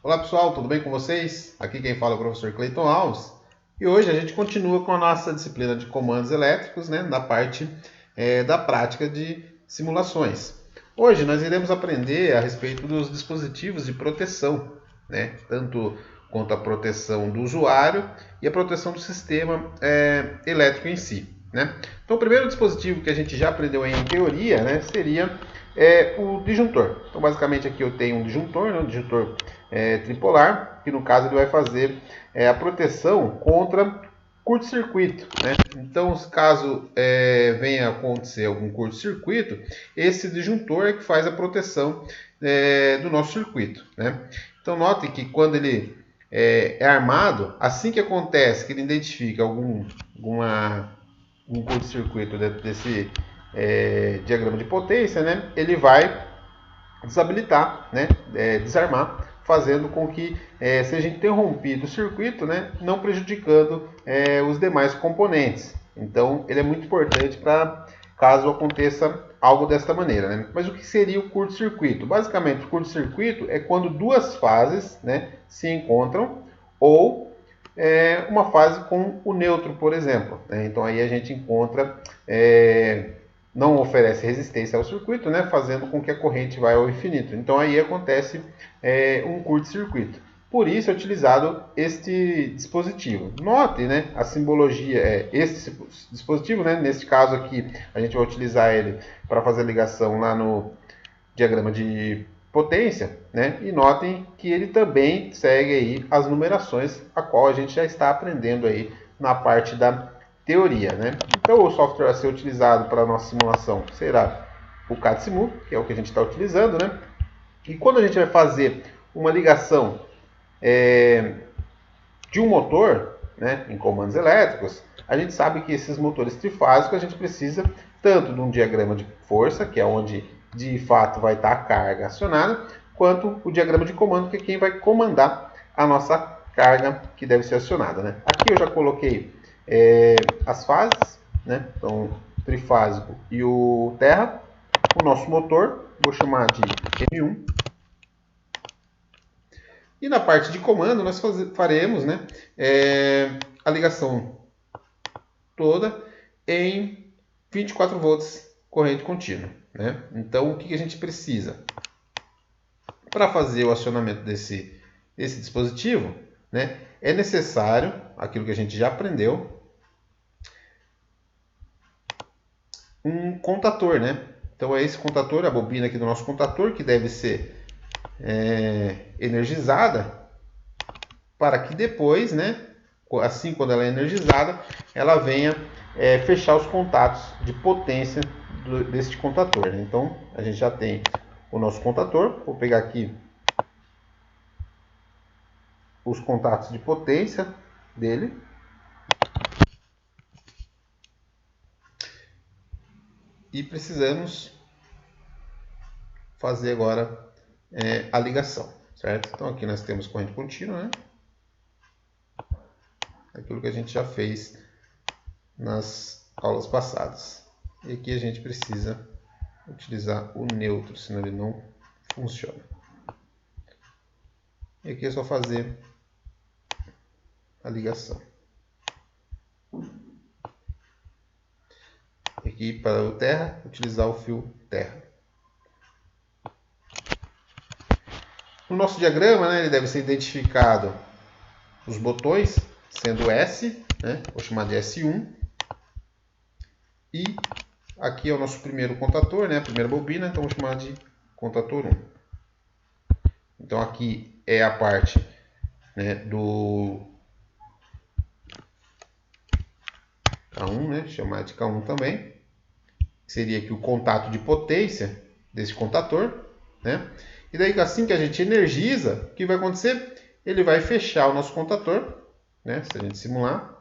Olá pessoal, tudo bem com vocês? Aqui quem fala é o professor Cleiton Alves e hoje a gente continua com a nossa disciplina de comandos elétricos, né, na parte da prática de simulações. Hoje nós iremos aprender a respeito dos dispositivos de proteção, né, tanto quanto a proteção do usuário e a proteção do sistema elétrico em si. Né? Então o primeiro dispositivo que a gente já aprendeu em teoria, né, seria o disjuntor. Então basicamente aqui eu tenho um disjuntor, né, um disjuntor tripolar, que no caso ele vai fazer a proteção contra curto-circuito. Né? Então caso venha a acontecer algum curto-circuito, esse disjuntor é que faz a proteção do nosso circuito. Né? Então note que quando ele é armado, assim que acontece que ele identifica um curto-circuito dentro desse diagrama de potência, né, ele vai desabilitar, né, desarmar, fazendo com que seja interrompido o circuito, né, não prejudicando os demais componentes. Então ele é muito importante para caso aconteça algo desta maneira. Né? Mas o que seria o curto-circuito? Basicamente, o curto-circuito é quando duas fases, né, se encontram ou uma fase com o neutro, por exemplo. Né? Então aí a gente encontra, não oferece resistência ao circuito, né? Fazendo com que a corrente vá ao infinito. Então aí acontece um curto-circuito. Por isso é utilizado este dispositivo. Note, né, a simbologia esse dispositivo, né? Neste caso aqui a gente vai utilizar ele para fazer a ligação lá no diagrama de potência, né? E notem que ele também segue aí as numerações, a qual a gente já está aprendendo aí na parte da teoria, né? Então o software a ser utilizado para a nossa simulação será o CAD-Simu, que é o que a gente está utilizando, né? E quando a gente vai fazer uma ligação de um motor, né, em comandos elétricos, a gente sabe que esses motores trifásicos a gente precisa tanto de um diagrama de força, que é onde de fato vai estar a carga acionada, quanto o diagrama de comando, que é quem vai comandar a nossa carga que deve ser acionada. Né? Aqui eu já coloquei as fases, né? Então trifásico e o terra, o nosso motor, vou chamar de M1. E na parte de comando nós faremos, né, a ligação toda em 24 volts corrente contínua. Né? Então o que a gente precisa? Para fazer o acionamento desse dispositivo, né, é necessário, aquilo que a gente já aprendeu, um contator. Né? Então é esse contator, a bobina aqui do nosso contator, que deve ser energizada, para que depois, né, assim quando ela é energizada, ela venha fechar os contatos de potência deste contator. Né? Então a gente já tem o nosso contator. Vou pegar aqui os contatos de potência dele. E precisamos fazer agora a ligação, certo? Então aqui nós temos corrente contínua, né? Aquilo que a gente já fez nas aulas passadas. E aqui a gente precisa utilizar o neutro, senão ele não funciona. E aqui é só fazer a ligação. Aqui para o terra, utilizar o fio terra. No nosso diagrama, né, ele deve ser identificado os botões, sendo S, né, vou chamar de S1. E aqui é o nosso primeiro contator, né, a primeira bobina, então vou chamar de contator 1. Então aqui é a parte, né, do K1, né, chamar de K1 também. Seria aqui o contato de potência desse contator. Né? E daí assim que a gente energiza, o que vai acontecer? Ele vai fechar o nosso contator, né? Se a gente simular,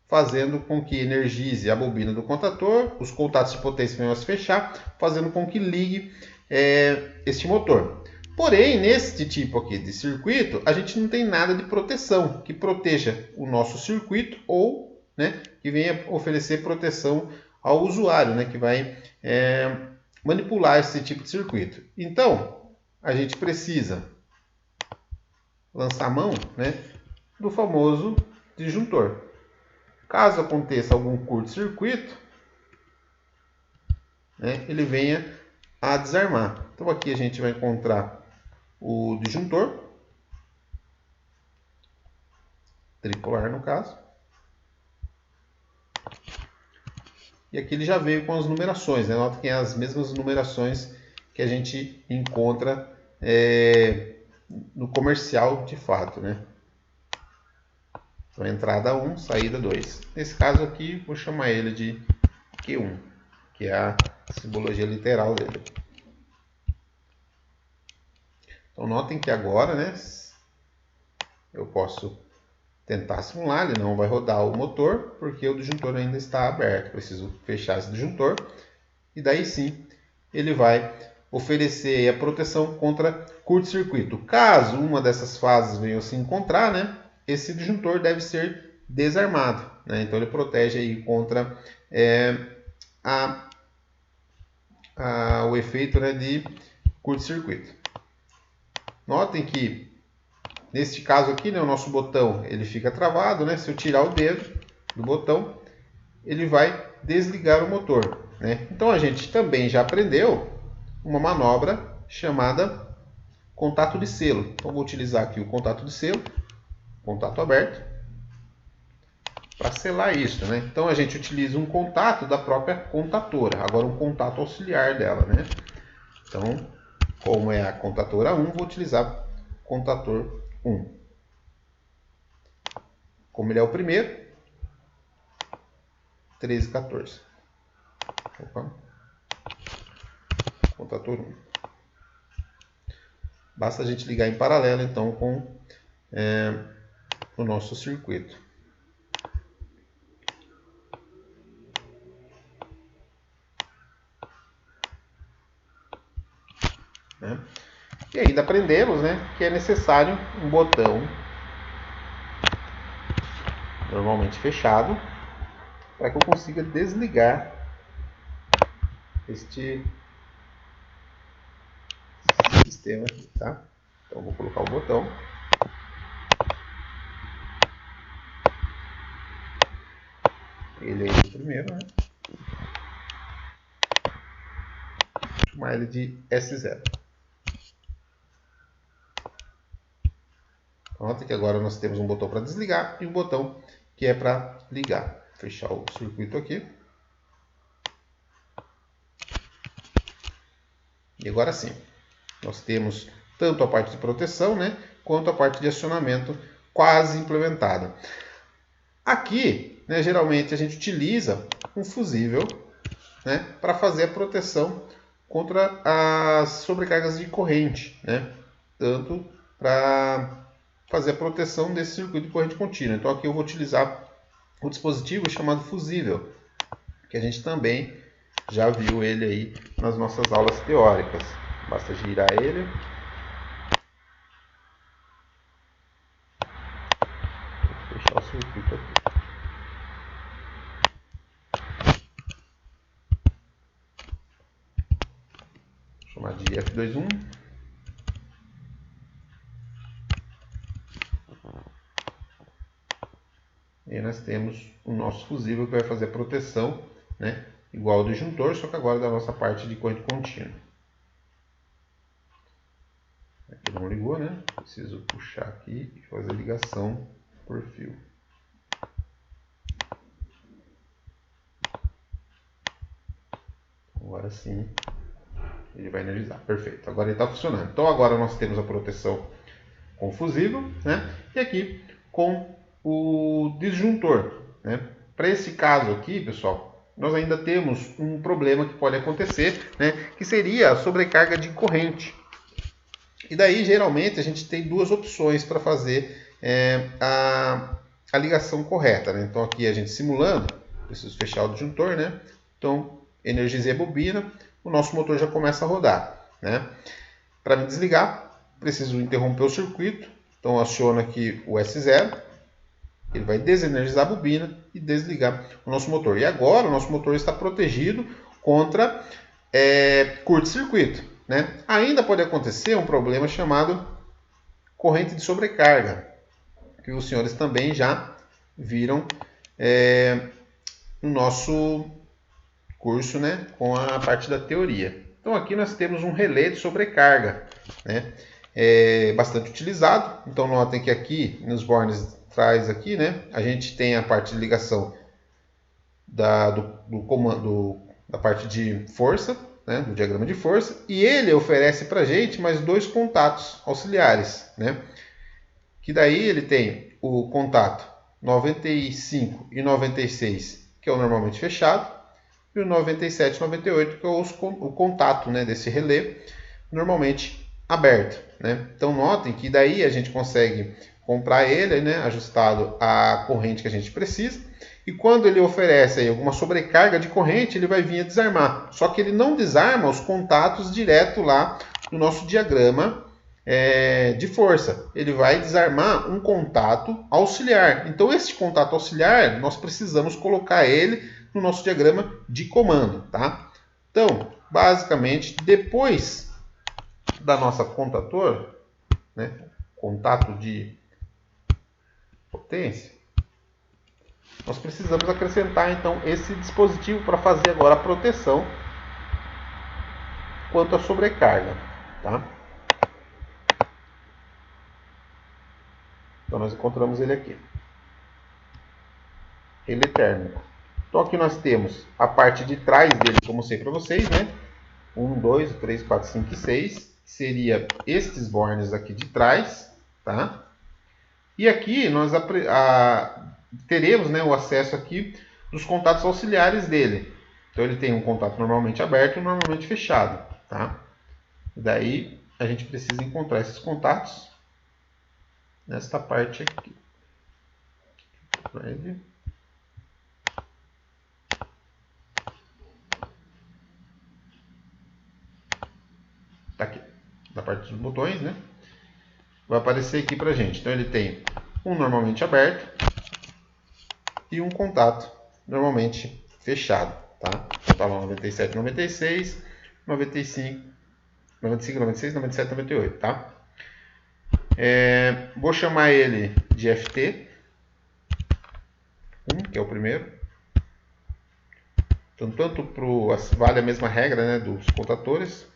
fazendo com que energize a bobina do contator, os contatos de potência venham a se fechar, fazendo com que ligue este motor. Porém, neste tipo aqui de circuito, a gente não tem nada de proteção que proteja o nosso circuito ou, né, que venha oferecer proteção ao usuário, né, que vai manipular esse tipo de circuito. Então, a gente precisa lançar mão, né, do famoso disjuntor. Caso aconteça algum curto-circuito, né, ele venha a desarmar. Então aqui a gente vai encontrar o disjuntor, tripolar no caso. E aqui ele já veio com as numerações, né? Nota que é as mesmas numerações que a gente encontra no comercial de fato, né? Então, entrada 1, saída 2. Nesse caso aqui, vou chamar ele de Q1, que é a simbologia literal dele. Então, notem que agora, né, eu posso tentar simular, ele não vai rodar o motor, porque o disjuntor ainda está aberto. Preciso fechar esse disjuntor, e daí sim, ele vai oferecer a proteção contra curto-circuito. Caso uma dessas fases venha a se encontrar, né, esse disjuntor deve ser desarmado, né? Então ele protege aí contra o efeito, né, de curto-circuito. Notem que neste caso aqui, né, o nosso botão ele fica travado, né? Se eu tirar o dedo do botão, ele vai desligar o motor, né? Então a gente também já aprendeu uma manobra chamada contato de selo. Então vou utilizar aqui o contato de selo, contato aberto, para selar isso, né? Então a gente utiliza um contato da própria contatora, agora um contato auxiliar dela, né? Então, como é a contatora 1, vou utilizar contator 1. Como ele é o primeiro, 13, 14. Opa. Contator 1. Basta a gente ligar em paralelo, então, com o nosso circuito. Né? E ainda aprendemos, né, que é necessário um botão normalmente fechado para que eu consiga desligar este sistema aqui, tá? Então vou colocar o botão. Ele é o primeiro, né? Vou chamar ele de S0. Nota que agora nós temos um botão para desligar e um botão que é para ligar. Vou fechar o circuito aqui. E agora sim, nós temos tanto a parte de proteção, né, quanto a parte de acionamento quase implementada. Aqui, né, geralmente a gente utiliza um fusível, né, para fazer a proteção contra as sobrecargas de corrente, né, tanto para fazer a proteção desse circuito de corrente contínua. Então aqui eu vou utilizar o dispositivo chamado fusível, que a gente também já viu ele aí nas nossas aulas teóricas. Basta girar ele. Vou fechar o circuito aqui. Vou chamar de F21. E aí nós temos o nosso fusível que vai fazer a proteção, né, igual ao disjuntor, só que agora da nossa parte de corrente contínua. Aqui não ligou, né? Preciso puxar aqui e fazer a ligação por fio. Agora sim, ele vai energizar. Perfeito. Agora ele está funcionando. Então agora nós temos a proteção com o fusível, né? E aqui com o disjuntor, né? Para esse caso aqui, pessoal, nós ainda temos um problema que pode acontecer, né? Que seria a sobrecarga de corrente. E daí, geralmente, a gente tem duas opções para fazer a ligação correta, né? Então, aqui a gente simulando, preciso fechar o disjuntor, né? Então, energizei a bobina, o nosso motor já começa a rodar, né? Para me desligar, preciso interromper o circuito, então aciono aqui o S0, ele vai desenergizar a bobina e desligar o nosso motor. E agora o nosso motor está protegido contra curto-circuito, né? Ainda pode acontecer um problema chamado corrente de sobrecarga, que os senhores também já viram no nosso curso, né, com a parte da teoria. Então aqui nós temos um relé de sobrecarga, né, bastante utilizado. Então notem que aqui nos bornes atrás aqui, né, a gente tem a parte de ligação do comando, da parte de força, né, do diagrama de força, e ele oferece para a gente mais dois contatos auxiliares, né, que daí ele tem o contato 95 e 96, que é o normalmente fechado, e o 97 e 98, que é o contato, né, desse relé, normalmente aberto, né. Então notem que daí a gente consegue comprar ele, né, ajustado à corrente que a gente precisa, e quando ele oferece aí alguma sobrecarga de corrente, ele vai vir a desarmar. Só que ele não desarma os contatos direto lá no nosso diagrama de força. Ele vai desarmar um contato auxiliar. Então esse contato auxiliar, nós precisamos colocar ele no nosso diagrama de comando, tá? Então, basicamente, depois da nossa contator, né, contato de potência, nós precisamos acrescentar então esse dispositivo para fazer agora a proteção quanto à sobrecarga, tá? Então nós encontramos ele aqui, relé térmico. Então aqui nós temos a parte de trás dele, como eu mostrei para vocês, né? 1, 2, 3, 4, 5 e 6, que seria estes bornes aqui de trás, tá? E aqui nós teremos, né, o acesso aqui dos contatos auxiliares dele. Então ele tem um contato normalmente aberto e normalmente fechado, tá? E daí a gente precisa encontrar esses contatos nesta parte aqui. Tá aqui, da parte dos botões, né? Vai aparecer aqui pra gente. Então ele tem um normalmente aberto e um contato normalmente fechado, tá? Então tá lá 97, 96, 95, 96, 97, 98, tá? Vou chamar ele de FT1, que é o primeiro. Então, vale a mesma regra, né, dos contatores,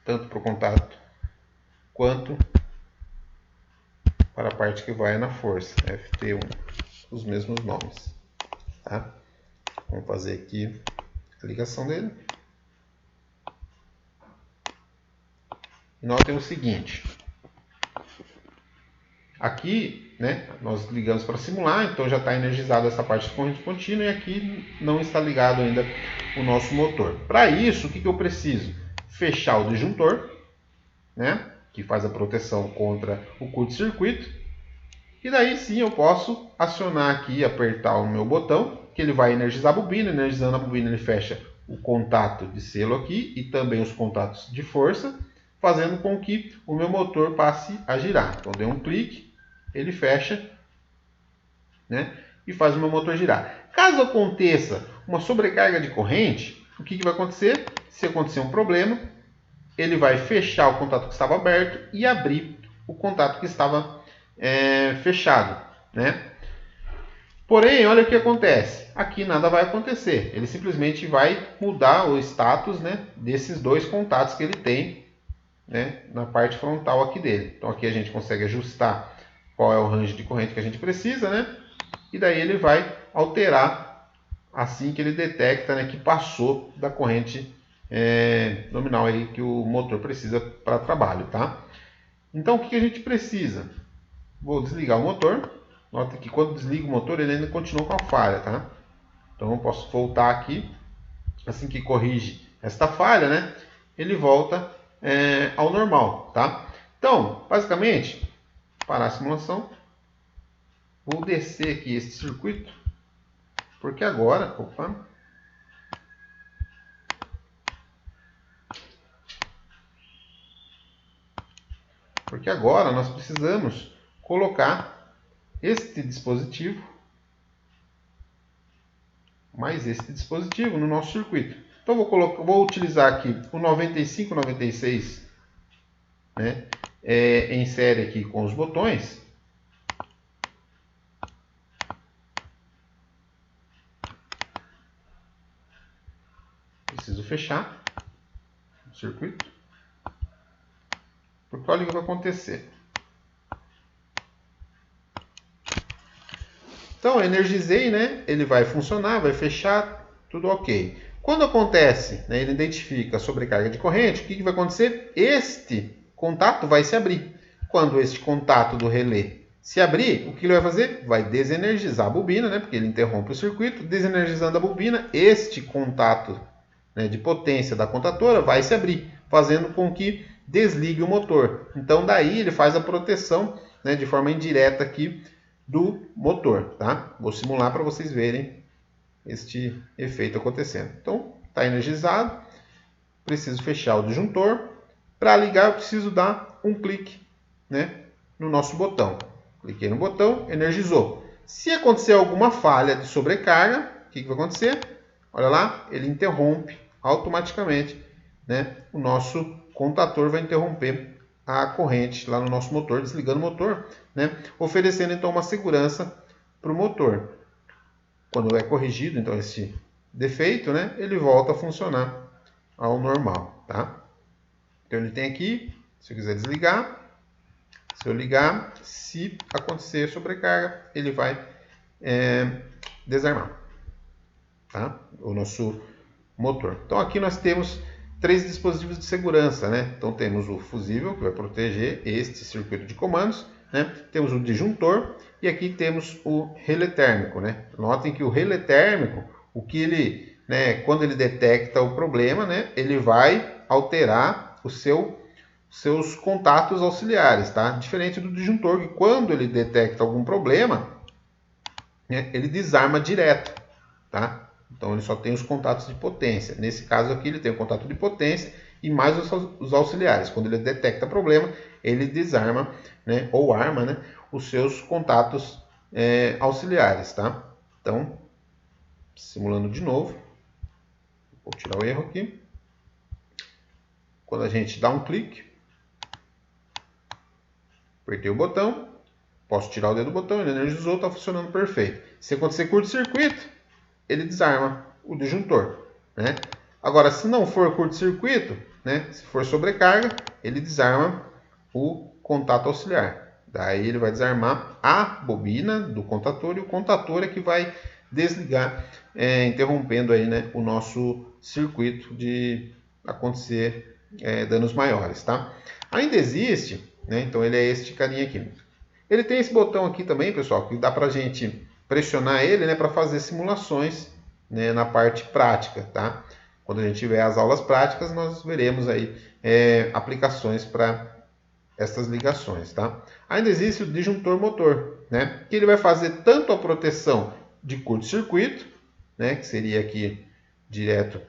tanto para o contato quanto para a parte que vai na força, FT1, os mesmos nomes, tá? Vamos fazer aqui a ligação dele. E notem o seguinte, aqui, né, nós ligamos para simular, então já está energizada essa parte de corrente contínua e aqui não está ligado ainda o nosso motor. Para isso, o que eu preciso? Fechar o disjuntor, né, que faz a proteção contra o curto-circuito, e daí sim eu posso acionar aqui, apertar o meu botão, que ele vai energizar a bobina. Energizando a bobina ele fecha o contato de selo aqui e também os contatos de força, fazendo com que o meu motor passe a girar. Então dei um clique, ele fecha, né, e faz o meu motor girar. Caso aconteça uma sobrecarga de corrente, o que vai acontecer? Se acontecer um problema, ele vai fechar o contato que estava aberto e abrir o contato que estava fechado, né? Porém, olha o que acontece. Aqui nada vai acontecer. Ele simplesmente vai mudar o status, né, desses dois contatos que ele tem, né, na parte frontal aqui dele. Então aqui a gente consegue ajustar qual é o range de corrente que a gente precisa, né? E daí ele vai alterar assim que ele detecta, né, que passou da corrente nominal aí que o motor precisa para trabalho, tá? Então o que a gente precisa? Vou desligar o motor. Nota que quando desliga o motor ele ainda continua com a falha, tá? Então eu posso voltar aqui. Assim que corrige esta falha, né, ele volta ao normal, tá? Então, basicamente, parar a simulação. Vou descer aqui este circuito, porque agora, nós precisamos colocar este dispositivo mais este dispositivo no nosso circuito. Então vou utilizar aqui o 9596, né, em série aqui com os botões. Preciso fechar o circuito, porque olha o que vai acontecer. Então, eu energizei, né? Ele vai funcionar, vai fechar, tudo ok. Quando acontece, né, ele identifica a sobrecarga de corrente, o que vai acontecer? Este contato vai se abrir. Quando este contato do relé se abrir, o que ele vai fazer? Vai desenergizar a bobina, né, porque ele interrompe o circuito. Desenergizando a bobina, este contato, né, de potência da contatora vai se abrir, fazendo com que desligue o motor. Então, daí ele faz a proteção, né, de forma indireta aqui do motor, tá? Vou simular para vocês verem este efeito acontecendo. Então, está energizado, preciso fechar o disjuntor. Para ligar, eu preciso dar um clique, né, no nosso botão. Cliquei no botão, energizou. Se acontecer alguma falha de sobrecarga, o que vai acontecer? Olha lá, ele interrompe automaticamente, né? O nosso contator vai interromper a corrente lá no nosso motor, desligando o motor, né? Oferecendo então uma segurança para o motor. Quando é corrigido então esse defeito, né, ele volta a funcionar ao normal, tá? Então ele tem aqui, se eu quiser desligar, se eu ligar, se acontecer sobrecarga, ele vai desarmar, tá? O nosso motor. Então aqui nós temos 3 dispositivos de segurança, né? Então temos o fusível, que vai proteger este circuito de comandos, né? Temos o disjuntor e aqui temos o relé térmico, né? Notem que o relé térmico, o que ele, né, quando ele detecta o problema, né, ele vai alterar seus contatos auxiliares, tá? Diferente do disjuntor, que quando ele detecta algum problema, né, ele desarma direto, tá? Então ele só tem os contatos de potência. Nesse caso aqui ele tem o contato de potência e mais os auxiliares. Quando ele detecta problema, ele desarma, né, ou arma, né, os seus contatos auxiliares, tá? Então, simulando de novo, vou tirar o erro aqui. Quando a gente dá um clique, apertei o botão, posso tirar o dedo do botão, ele energizou, está funcionando perfeito. Se acontecer curto-circuito, ele desarma o disjuntor, né? Agora, se não for curto-circuito, né, se for sobrecarga, ele desarma o contato auxiliar. Daí ele vai desarmar a bobina do contator e o contator é que vai desligar, interrompendo aí, né, o nosso circuito de acontecer danos maiores, tá? Ainda existe, né, então ele é este carinha aqui. Ele tem esse botão aqui também, pessoal, que dá para a gente pressionar ele, né, para fazer simulações, né, na parte prática, tá? Quando a gente tiver as aulas práticas, nós veremos aí aplicações para essas ligações, tá? Ainda existe o disjuntor motor, né, que ele vai fazer tanto a proteção de curto-circuito, né, que seria aqui direto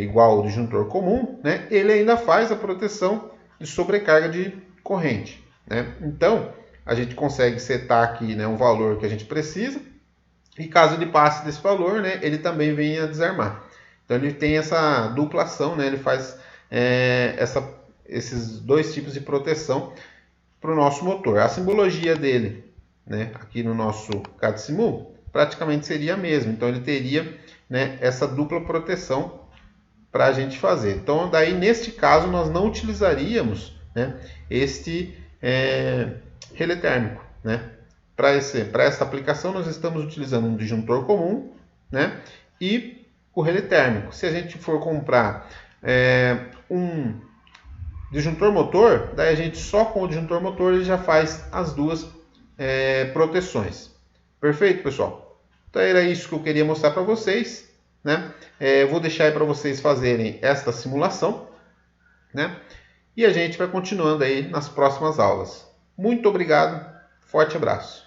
igual ao disjuntor comum, né? Ele ainda faz a proteção de sobrecarga de corrente, né? Então, a gente consegue setar aqui, né, um valor que a gente precisa e caso ele passe desse valor, né, ele também vem a desarmar. Então ele tem essa dupla ação, né, ele faz esses dois tipos de proteção para o nosso motor. A simbologia dele, né, aqui no nosso CAD-Simu, praticamente seria a mesma. Então ele teria, né, essa dupla proteção para a gente fazer. Então daí neste caso nós não utilizaríamos, né, este relé térmico, né? Para essa aplicação nós estamos utilizando um disjuntor comum, né, e o relé térmico. Se a gente for comprar um disjuntor motor, daí a gente só com o disjuntor motor ele já faz as duas proteções. Perfeito, pessoal? Então era isso que eu queria mostrar para vocês, né? Vou deixar aí para vocês fazerem esta simulação, né? E a gente vai continuando aí nas próximas aulas. Muito obrigado, forte abraço.